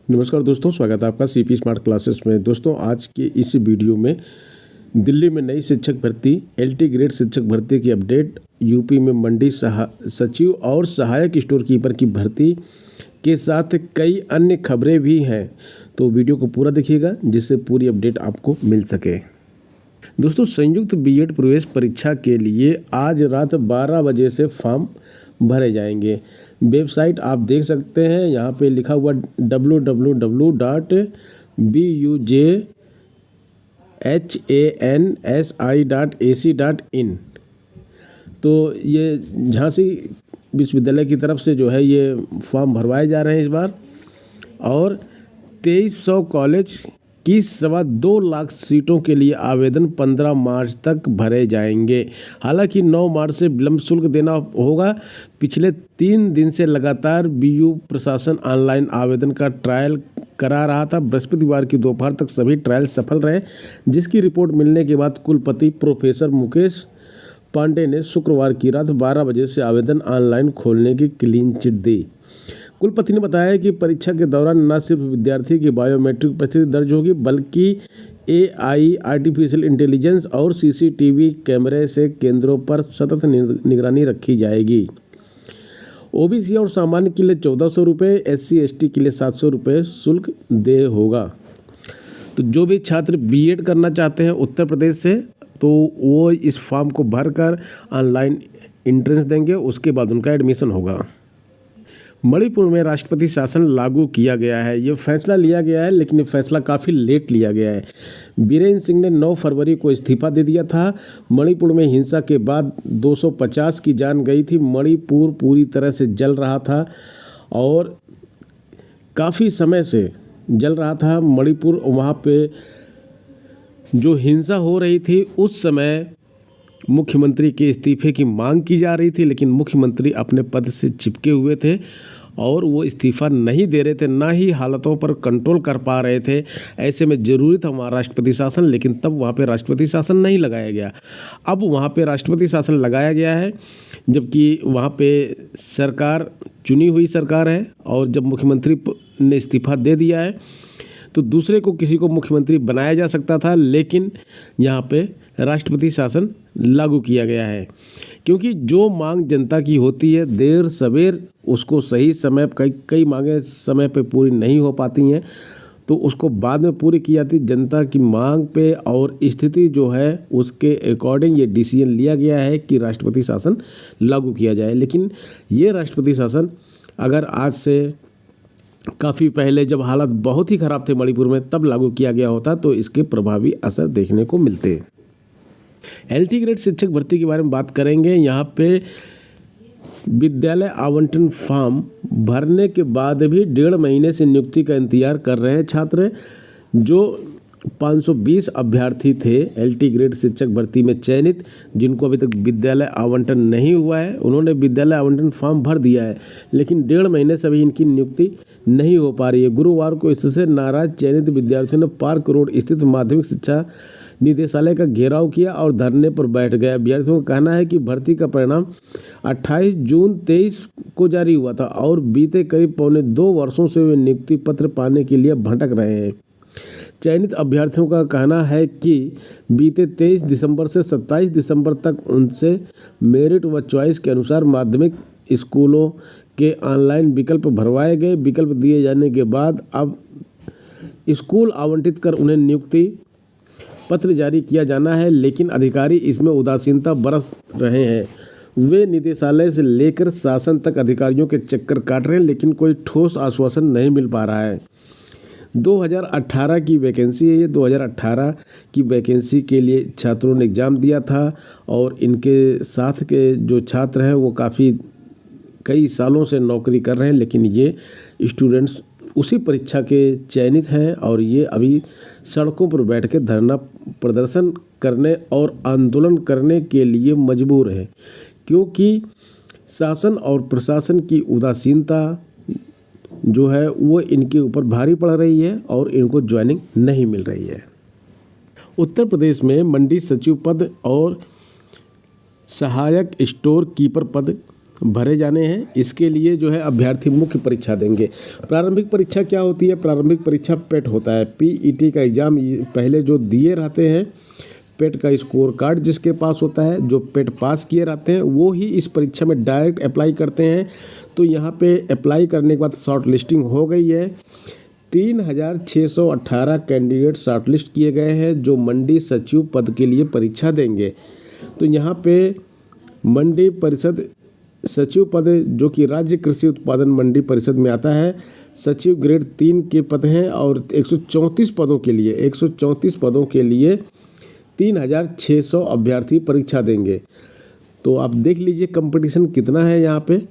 नमस्कार दोस्तों, स्वागत है आपका सीपी स्मार्ट क्लासेस में। दोस्तों, आज के इस वीडियो में दिल्ली में नई शिक्षक भर्ती, एलटी ग्रेड शिक्षक भर्ती की अपडेट, यूपी में मंडी सचिव और सहायक स्टोर कीपर की भर्ती के साथ कई अन्य खबरें भी हैं। तो वीडियो को पूरा देखिएगा जिससे पूरी अपडेट आपको मिल सके। दोस्तों, संयुक्त बीएड प्रवेश परीक्षा के लिए आज रात 12 बजे से फॉर्म भरे जाएंगे। वेबसाइट आप देख सकते हैं, यहाँ पे लिखा हुआ www.bujhansi.ac.in। तो ये झांसी विश्वविद्यालय की तरफ से जो है ये फॉर्म भरवाए जा रहे हैं इस बार, और 2300 कॉलेज की 2.25 लाख सीटों के लिए आवेदन 15 मार्च तक भरे जाएंगे। हालांकि 9 मार्च से विलंब शुल्क देना होगा। पिछले 3 दिन से लगातार बीयू प्रशासन ऑनलाइन आवेदन का ट्रायल करा रहा था। बृहस्पतिवार की दोपहर तक सभी ट्रायल सफल रहे, जिसकी रिपोर्ट मिलने के बाद कुलपति प्रोफेसर मुकेश पांडे ने शुक्रवार की रात 12 बजे से आवेदन ऑनलाइन खोलने की क्लीन चिट दी। कुलपति ने बताया कि परीक्षा के दौरान न सिर्फ विद्यार्थी की बायोमेट्रिक उपस्थिति दर्ज होगी, बल्कि एआई, आर्टिफिशियल इंटेलिजेंस और सीसीटीवी कैमरे से केंद्रों पर सतत निगरानी रखी जाएगी। ओबीसी और सामान्य के लिए 1400 रुपये, SC/ST के लिए 700 रुपये शुल्क देय होगा। तो जो भी छात्र बीएड करना चाहते हैं उत्तर प्रदेश से, तो वो इस फॉर्म को भरकर ऑनलाइन एंट्रेंस देंगे, उसके बाद उनका एडमिशन होगा। मणिपुर में राष्ट्रपति शासन लागू किया गया है। ये फैसला लिया गया है, लेकिन ये फैसला काफ़ी लेट लिया गया है। बीरेन सिंह ने 9 फरवरी को इस्तीफा दे दिया था। मणिपुर में हिंसा के बाद 250 की जान गई थी। मणिपुर पूरी तरह से जल रहा था और काफ़ी समय से जल रहा था मणिपुर। वहाँ पे जो हिंसा हो रही थी उस समय मुख्यमंत्री के इस्तीफे की मांग की जा रही थी, लेकिन मुख्यमंत्री अपने पद से चिपके हुए थे और वो इस्तीफा नहीं दे रहे थे, ना ही हालातों पर कंट्रोल कर पा रहे थे। ऐसे में ज़रूरी था वहाँ राष्ट्रपति शासन, लेकिन तब वहाँ पे राष्ट्रपति शासन नहीं लगाया गया। अब वहाँ पे राष्ट्रपति शासन लगाया गया है, जबकि वहाँ पे सरकार चुनी हुई सरकार है, और जब मुख्यमंत्री ने इस्तीफा दे दिया है तो दूसरे को किसी को मुख्यमंत्री बनाया जा सकता था, लेकिन यहाँ पे राष्ट्रपति शासन लागू किया गया है। क्योंकि जो मांग जनता की होती है, देर सवेर उसको सही समय, कई मांगें समय पे पूरी नहीं हो पाती हैं, तो उसको बाद में पूरी की जाती। जनता की मांग पे और स्थिति जो है उसके अकॉर्डिंग ये डिसीजन लिया गया है कि राष्ट्रपति शासन लागू किया जाए। लेकिन ये राष्ट्रपति शासन अगर आज से काफ़ी पहले, जब हालात बहुत ही ख़राब थे मणिपुर में, तब लागू किया गया होता तो इसके प्रभावी असर देखने को मिलते। एलटी ग्रेड शिक्षक भर्ती के बारे में बात करेंगे। यहाँ पे विद्यालय आवंटन फॉर्म भरने के बाद भी 1.5 महीने से नियुक्ति का इंतजार कर रहे हैं छात्र। जो 520 अभ्यर्थी थे एलटी ग्रेड शिक्षक भर्ती में चयनित, जिनको अभी तक विद्यालय आवंटन नहीं हुआ है, उन्होंने विद्यालय आवंटन फॉर्म भर दिया है, लेकिन 1.5 महीने से अभी इनकी नियुक्ति नहीं हो पा रही है। गुरुवार को इससे नाराज चयनित विद्यार्थियों ने पार्क रोड स्थित माध्यमिक शिक्षा निदेशालय का घेराव किया और धरने पर बैठ गए। अभ्यर्थियों का कहना है कि भर्ती का परिणाम 28 जून 23 को जारी हुआ था और बीते करीब 2.25 वर्षों से वे नियुक्ति पत्र पाने के लिए भटक रहे हैं। चयनित अभ्यर्थियों का कहना है कि बीते 23 दिसंबर से 27 दिसंबर तक उनसे मेरिट व चॉइस के अनुसार माध्यमिक स्कूलों के ऑनलाइन विकल्प भरवाए गए। विकल्प दिए जाने के बाद अब स्कूल आवंटित कर उन्हें नियुक्ति पत्र जारी किया जाना है, लेकिन अधिकारी इसमें उदासीनता बरत रहे हैं। वे निदेशालय से लेकर शासन तक अधिकारियों के चक्कर काट रहे हैं, लेकिन कोई ठोस आश्वासन नहीं मिल पा रहा है। 2018 की वैकेंसी है ये। 2018 की वैकेंसी के लिए छात्रों ने एग्ज़ाम दिया था और इनके साथ के जो छात्र हैं वो काफ़ी कई सालों से नौकरी कर रहे हैं, लेकिन ये स्टूडेंट्स उसी परीक्षा के चयनित हैं और ये अभी सड़कों पर बैठ के धरना प्रदर्शन करने और आंदोलन करने के लिए मजबूर हैं, क्योंकि शासन और प्रशासन की उदासीनता जो है वो इनके ऊपर भारी पड़ रही है और इनको ज्वाइनिंग नहीं मिल रही है। उत्तर प्रदेश में मंडी सचिव पद और सहायक स्टोर कीपर पद भरे जाने हैं। इसके लिए जो है अभ्यर्थी मुख्य परीक्षा देंगे। प्रारंभिक परीक्षा क्या होती है? प्रारंभिक परीक्षा पेट होता है। पीईटी का एग्ज़ाम पहले जो दिए रहते हैं, पेट का स्कोर कार्ड जिसके पास होता है, जो पेट पास किए रहते हैं, वो ही इस परीक्षा में डायरेक्ट अप्लाई करते हैं। तो यहाँ पे अप्लाई करने के बाद शॉर्ट लिस्टिंग हो गई है। 3618 कैंडिडेट शॉर्टलिस्ट किए गए हैं जो मंडी सचिव पद के लिए परीक्षा देंगे। तो यहाँ पे मंडी परिषद सचिव पद जो कि राज्य कृषि उत्पादन मंडी परिषद में आता है, सचिव ग्रेड 3 के पद हैं और 134 पदों के लिए 3600 अभ्यर्थी परीक्षा देंगे। तो आप देख लीजिए कंपटीशन कितना है यहाँ पे।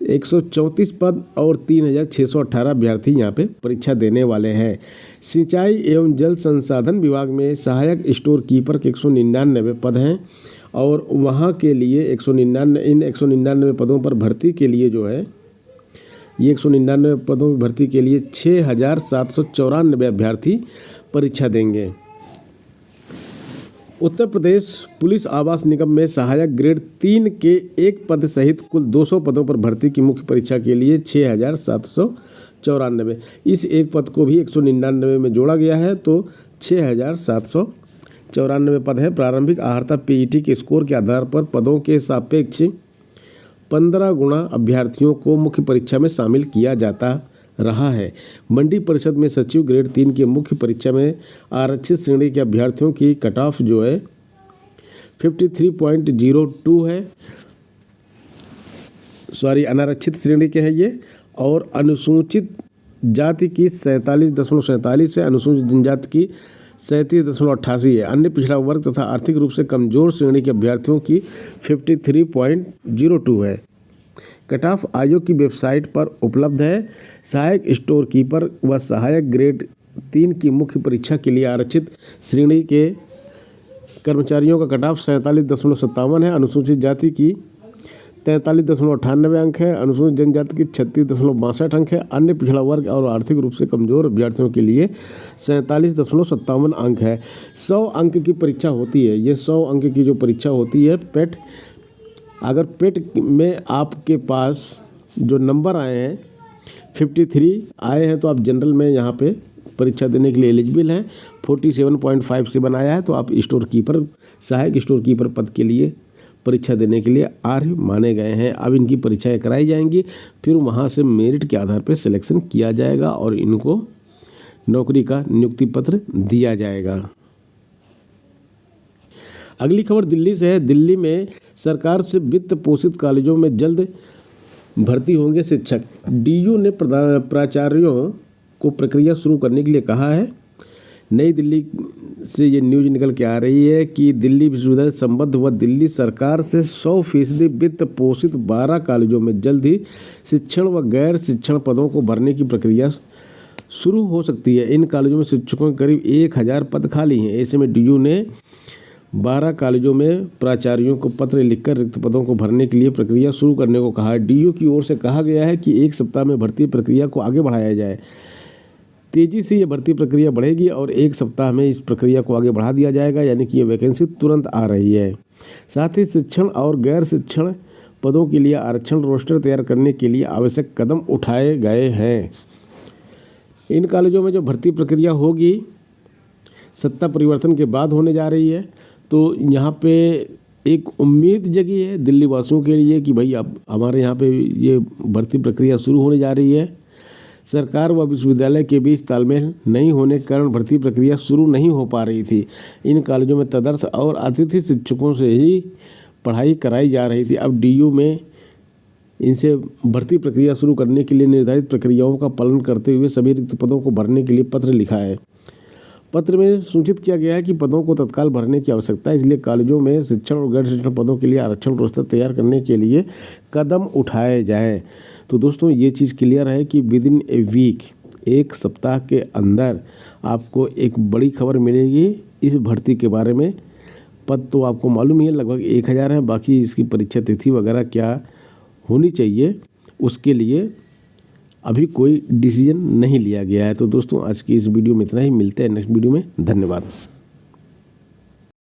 134 पद और 3618 अभ्यर्थी यहाँ पे परीक्षा देने वाले हैं। सिंचाई एवं जल संसाधन विभाग में सहायक स्टोर कीपर के 199 पद हैं और वहाँ के लिए 199 पदों पर भर्ती के लिए जो है, ये 199 पदों की भर्ती के लिए 6794 अभ्यर्थी परीक्षा देंगे। उत्तर प्रदेश पुलिस आवास निगम में सहायक ग्रेड 3 के एक पद सहित कुल 200 पदों पर भर्ती की मुख्य परीक्षा के लिए 6794। इस एक पद को भी 199 में जोड़ा गया है तो 6794 पद हैं। प्रारंभिक अहर्ता पीईटी के स्कोर के आधार पर पदों के सापेक्ष 15 गुना अभ्यर्थियों को मुख्य परीक्षा में शामिल किया जाता रहा है। मंडी परिषद में सचिव ग्रेड 3 के मुख्य परीक्षा में आरक्षित श्रेणी के अभ्यर्थियों की कट ऑफ जो है 53.02 है। अनारक्षित श्रेणी के हैं ये, और अनुसूचित जाति की 47.47 है, अनुसूचित जनजाति की 37.88 है। अन्य पिछड़ा वर्ग तथा आर्थिक रूप से कमजोर श्रेणी के अभ्यर्थियों की 53.02 है। कट ऑफ आयोग की वेबसाइट पर उपलब्ध है। सहायक स्टोर कीपर व सहायक ग्रेड 3 की मुख्य परीक्षा के लिए आरक्षित श्रेणी के कर्मचारियों का कट ऑफ 47.57 है। अनुसूचित जाति की 43.98 अंक है। अनुसूचित जनजाति की 36.62 अंक है। अन्य पिछड़ा वर्ग और आर्थिक रूप से कमजोर अभ्यर्थियों के लिए 47.57 अंक है। 100 अंक की परीक्षा होती है। ये 100 अंक की जो परीक्षा होती है पेट, अगर पेट में आपके पास जो नंबर आए हैं 53 आए हैं तो आप जनरल में यहाँ पे परीक्षा देने के लिए एलिजिबल हैं। 47.57 आया है तो आप स्टोर कीपर, सहायक स्टोर कीपर पद के लिए परीक्षा देने के लिए अर्ह माने गए हैं। अब इनकी परीक्षाएं कराई जाएंगी, फिर वहाँ से मेरिट के आधार पर सिलेक्शन किया जाएगा और इनको नौकरी का नियुक्ति पत्र दिया जाएगा। अगली खबर दिल्ली से है। दिल्ली में सरकार से वित्त पोषित कॉलेजों में जल्द भर्ती होंगे शिक्षक। डीयू ने प्राचार्यों को प्रक्रिया शुरू करने के लिए कहा है। नई दिल्ली से ये न्यूज निकल के आ रही है कि दिल्ली विश्वविद्यालय संबद्ध व दिल्ली सरकार से 100% वित्त पोषित 12 कॉलेजों में जल्द ही शिक्षण व गैर शिक्षण पदों को भरने की प्रक्रिया शुरू हो सकती है। इन कॉलेजों में शिक्षकों के करीब 1000 पद खाली हैं। ऐसे में डीयू ने 12 कॉलेजों में प्राचार्यों को पत्र लिखकर रिक्त पदों को भरने के लिए प्रक्रिया शुरू करने को कहा है। डीयू की ओर से कहा गया है कि 1 सप्ताह में भर्ती प्रक्रिया को आगे बढ़ाया जाए। तेजी से ये भर्ती प्रक्रिया बढ़ेगी और 1 सप्ताह में इस प्रक्रिया को आगे बढ़ा दिया जाएगा, यानी कि ये वैकेंसी तुरंत आ रही है। साथ ही शिक्षण और गैर शिक्षण पदों के लिए आरक्षण रोस्टर तैयार करने के लिए आवश्यक कदम उठाए गए हैं। इन कॉलेजों में जो भर्ती प्रक्रिया होगी सत्ता परिवर्तन के बाद होने जा रही है। तो यहाँ पे एक उम्मीद जगी है दिल्ली वासियों के लिए कि भाई अब हमारे यहाँ पे ये भर्ती प्रक्रिया शुरू होने जा रही है। सरकार व विश्वविद्यालय के बीच तालमेल नहीं होने के कारण भर्ती प्रक्रिया शुरू नहीं हो पा रही थी। इन कॉलेजों में तदर्थ और अतिथि शिक्षकों से ही पढ़ाई कराई जा रही थी। अब डीयू में इनसे भर्ती प्रक्रिया शुरू करने के लिए निर्धारित प्रक्रियाओं का पालन करते हुए सभी रिक्त पदों को भरने के लिए पत्र लिखा है। पत्र में सूचित किया गया है कि पदों को तत्काल भरने की आवश्यकता है, इसलिए कॉलेजों में शिक्षण और गैर शिक्षण पदों के लिए आरक्षण रोस्टर तैयार करने के लिए कदम उठाए जाएं। तो दोस्तों ये चीज़ क्लियर है कि विद इन ए वीक, 1 सप्ताह के अंदर आपको एक बड़ी खबर मिलेगी इस भर्ती के बारे में। पद तो आपको मालूम ही है लगभग 1000 है, बाकी इसकी परीक्षा तिथि वगैरह क्या होनी चाहिए उसके लिए अभी कोई डिसीजन नहीं लिया गया है। तो दोस्तों आज की इस वीडियो में इतना ही, मिलते हैं नेक्स्ट वीडियो में। धन्यवाद।